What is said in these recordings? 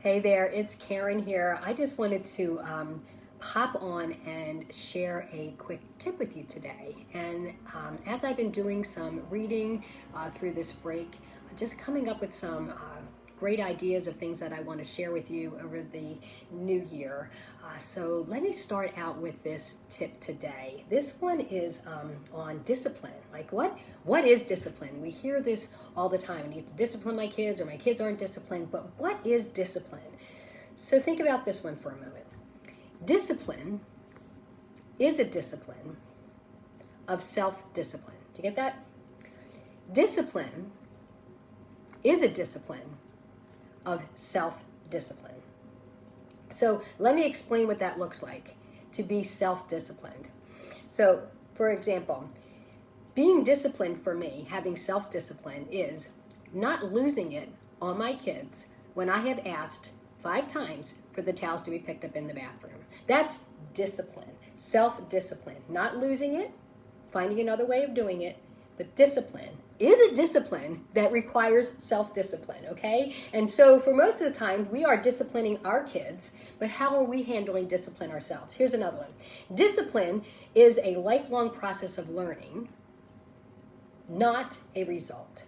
Hey there, it's Karen here. I just wanted to pop on and share a quick tip with you today. And as I've been doing some reading through this break, just coming up with some great ideas of things that I want to share with you over the new year. So let me start out with this tip today. This one is on discipline. Like what is discipline? We hear this all the time. I need to discipline my kids, or my kids aren't disciplined. But what is discipline? So think about this one for a moment. Discipline is a discipline of self-discipline. Do you get that? Discipline is a discipline of self-discipline. So let me explain what that looks like to be self-disciplined. So, for example, being disciplined for me, having self-discipline, is not losing it on my kids when I have asked 5 times for the towels to be picked up in the bathroom. That's discipline, self-discipline. Not losing it, finding another way of doing it, but discipline is a discipline that requires self-discipline, okay? And so for most of the time, we are disciplining our kids, but how are we handling discipline ourselves? Here's another one. Discipline is a lifelong process of learning, not a result.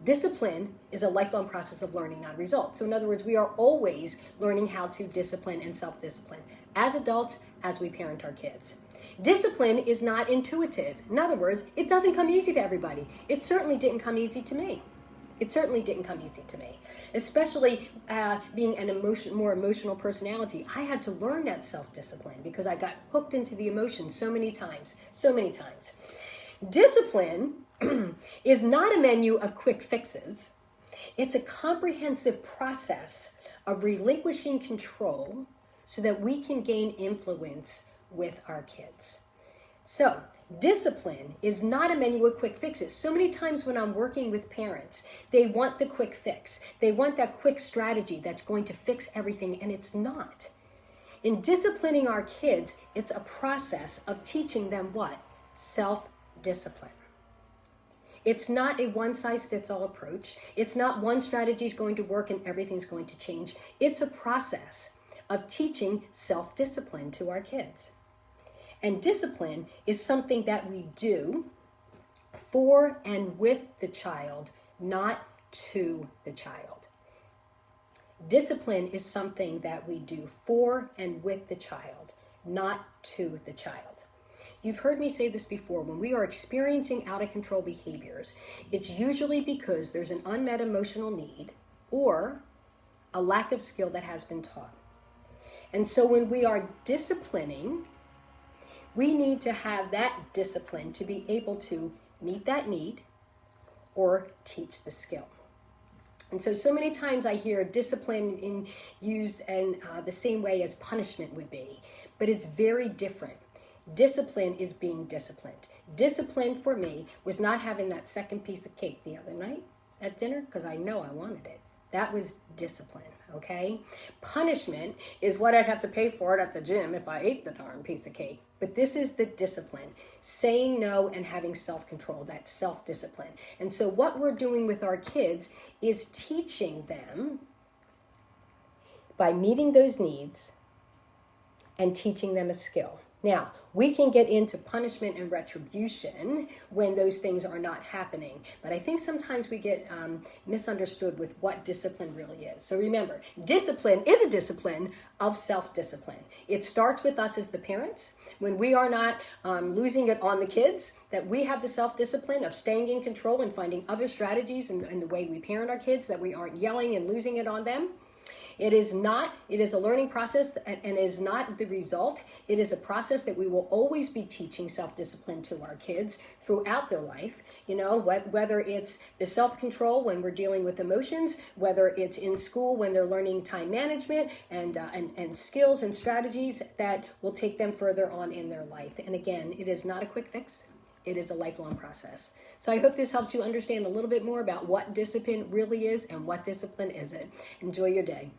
Discipline is a lifelong process of learning, not a result. So in other words, we are always learning how to discipline and self-discipline as adults, as we parent our kids. Discipline is not intuitive. In other words, it doesn't come easy to everybody. It certainly didn't come easy to me. It certainly didn't come easy to me, especially being more emotional personality. I had to learn that self-discipline because I got hooked into the emotions so many times. Discipline is not a menu of quick fixes. It's a comprehensive process of relinquishing control so that we can gain influence with our kids. So, discipline is not a menu of quick fixes. So many times when I'm working with parents, they want the quick fix. They want that quick strategy that's going to fix everything, and it's not. In disciplining our kids, it's a process of teaching them what? Self-discipline. It's not a one-size-fits-all approach. It's not one strategy is going to work and everything's going to change. It's a process of teaching self-discipline to our kids. And discipline is something that we do for and with the child, not to the child. Discipline is something that we do for and with the child, not to the child. You've heard me say this before. When we are experiencing out-of-control behaviors, it's usually because there's an unmet emotional need or a lack of skill that has been taught. And so when we are disciplining, we need to have that discipline to be able to meet that need or teach the skill. And so many times I hear discipline used in the same way as punishment would be, but it's very different. Discipline is being disciplined. Discipline for me was not having that second piece of cake the other night at dinner because I know I wanted it. That was discipline, okay? Punishment is what I'd have to pay for it at the gym if I ate the darn piece of cake. But this is the discipline, saying no and having self-control, that's self-discipline. And so what we're doing with our kids is teaching them by meeting those needs and teaching them a skill. Now, we can get into punishment and retribution when those things are not happening. But I think sometimes we get misunderstood with what discipline really is. So remember, discipline is a discipline of self-discipline. It starts with us as the parents. When we are not losing it on the kids, that we have the self-discipline of staying in control and finding other strategies in the way we parent our kids, that we aren't yelling and losing it on them. It is a learning process and is not the result. It is a process that we will always be teaching self-discipline to our kids throughout their life. You know, whether it's the self-control when we're dealing with emotions, whether it's in school when they're learning time management and skills and strategies that will take them further on in their life. And again, it is not a quick fix. It is a lifelong process. So I hope this helped you understand a little bit more about what discipline really is and what discipline isn't. Enjoy your day.